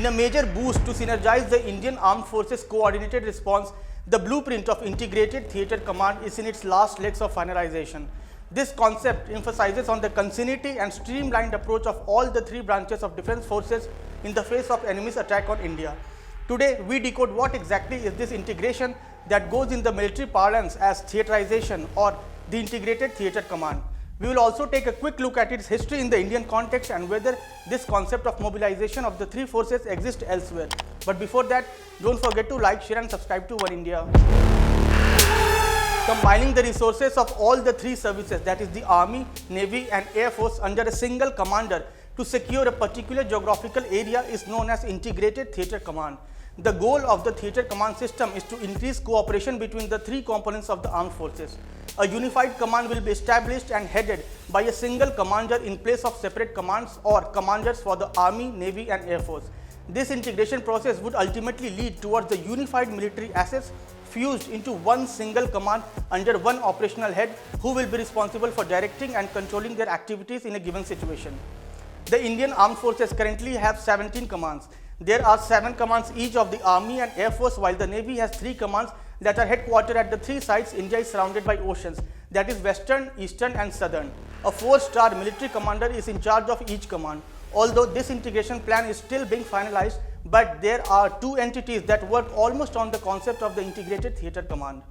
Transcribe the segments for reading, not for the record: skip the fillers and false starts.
a major boost to synergize the Indian Armed Forces coordinated response, the blueprint of Integrated Theatre Command is in its last legs of finalization. This concept emphasizes on the continuity and streamlined approach of all the three branches of defense forces in the face of enemy's attack on India. Today, we decode what exactly is this integration that goes in the military parlance as theaterization or the Integrated Theatre Command. We will also take a quick look at its history in the Indian context and whether this concept of mobilization of the three forces exists elsewhere. But before that, don't forget to like, share and subscribe to Oneindia. Combining the resources of all the three services, that is the Army, Navy and Air Force under a single commander to secure a particular geographical area is known as Integrated Theatre Command. The goal of the Theatre Command system is to increase cooperation between the three components of the armed forces. A unified command will be established and headed by a single commander in place of separate commands or commanders for the Army, Navy and Air Force. This integration process would ultimately lead towards the unified military assets fused into one single command under one operational head who will be responsible for directing and controlling their activities in a given situation. The Indian Armed Forces currently have 17 commands. There are 7 commands each of the Army and Air Force, while the Navy has 3 commands that are headquartered at the 3 sites India is surrounded by oceans, that is Western, Eastern and Southern. A 4-star military commander is in charge of each command. Although this integration plan is still being finalized, but there are 2 entities that work almost on the concept of the Integrated Theatre Command.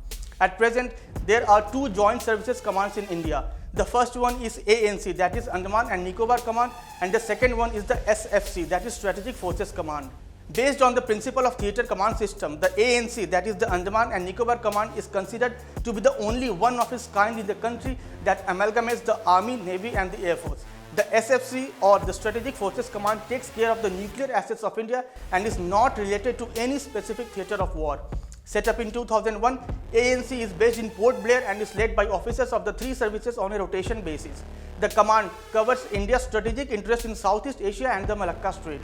At present, there are 2 joint services commands in India. The first one is ANC, that is Andaman and Nicobar Command, and the second one is the SFC, that is Strategic Forces Command. Based on the principle of theatre command system, the ANC, that is the Andaman and Nicobar Command, is considered to be the only one of its kind in the country that amalgamates the Army, Navy and the Air Force. The SFC or the Strategic Forces Command takes care of the nuclear assets of India and is not related to any specific theatre of war. Set up in 2001, ANC is based in Port Blair and is led by officers of the 3 services on a rotation basis. The command covers India's strategic interest in Southeast Asia and the Malacca Strait.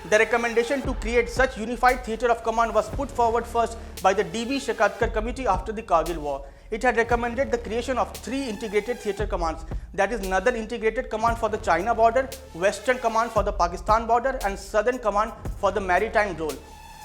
The recommendation to create such unified theatre of command was put forward first by the D.B. Shekatkar Committee after the Kargil War. It had recommended the creation of 3 integrated theatre commands, that is Northern Integrated Command for the China border, Western Command for the Pakistan border and Southern Command for the maritime role.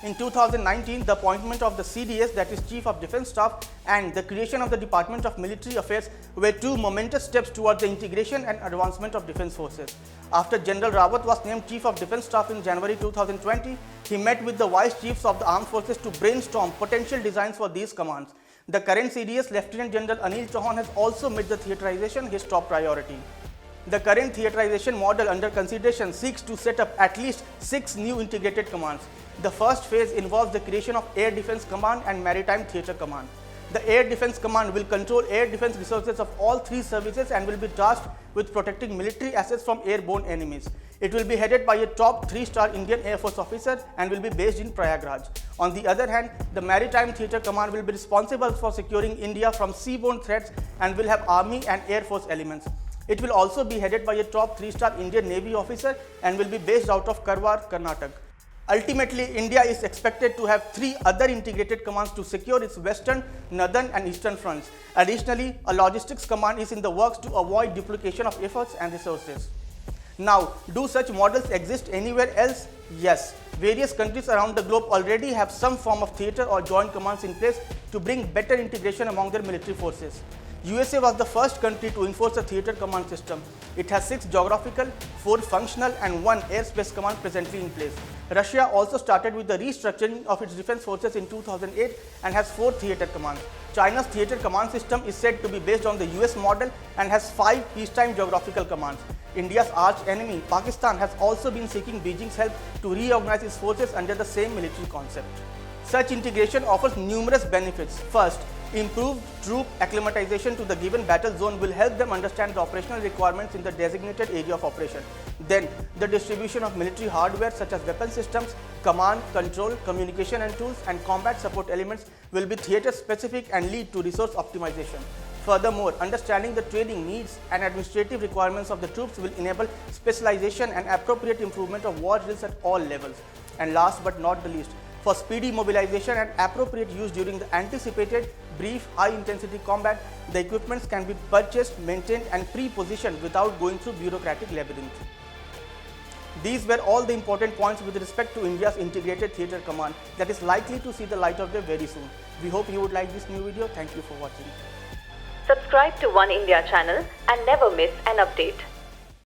In 2019, the appointment of the CDS, that is Chief of Defence Staff, and the creation of the Department of Military Affairs were 2 momentous steps towards the integration and advancement of defence forces. After General Rawat was named Chief of Defence Staff in January 2020, he met with the Vice Chiefs of the Armed Forces to brainstorm potential designs for these commands. The current CDS, Lieutenant General Anil Chauhan, has also made the theatrization his top priority. The current theatrization model under consideration seeks to set up at least 6 new integrated commands. The first phase involves the creation of Air Defence Command and Maritime Theatre Command. The Air Defence Command will control air defence resources of all 3 services and will be tasked with protecting military assets from airborne enemies. It will be headed by a top 3-star Indian Air Force officer and will be based in Prayagraj. On the other hand, the Maritime Theatre Command will be responsible for securing India from seaborne threats and will have Army and Air Force elements. It will also be headed by a top 3-star Indian Navy officer and will be based out of Karwar, Karnataka. Ultimately, India is expected to have 3 other integrated commands to secure its western, northern and eastern fronts. Additionally, a logistics command is in the works to avoid duplication of efforts and resources. Now, do such models exist anywhere else? Yes. Various countries around the globe already have some form of theatre or joint commands in place to bring better integration among their military forces. USA was the first country to enforce a theatre command system. It has 6 geographical, 4 functional and 1 airspace command presently in place. Russia also started with the restructuring of its defense forces in 2008 and has 4 theatre commands. China's theatre command system is said to be based on the US model and has 5 peacetime geographical commands. India's arch enemy, Pakistan, has also been seeking Beijing's help to reorganize its forces under the same military concept. Such integration offers numerous benefits. First, improved troop acclimatization to the given battle zone will help them understand the operational requirements in the designated area of operation. Then, the distribution of military hardware such as weapon systems, command, control, communication and tools, and combat support elements will be theatre specific and lead to resource optimization. Furthermore, understanding the training needs and administrative requirements of the troops will enable specialization and appropriate improvement of war drills at all levels. And last but not the least, for speedy mobilization and appropriate use during the anticipated brief high-intensity combat, the equipments can be purchased, maintained and pre-positioned without going through bureaucratic labyrinth. These were all the important points with respect to India's integrated theatre command that is likely to see the light of day very soon. We hope you would like this new video. Thank you for watching. Subscribe to Oneindia channel and never miss an update.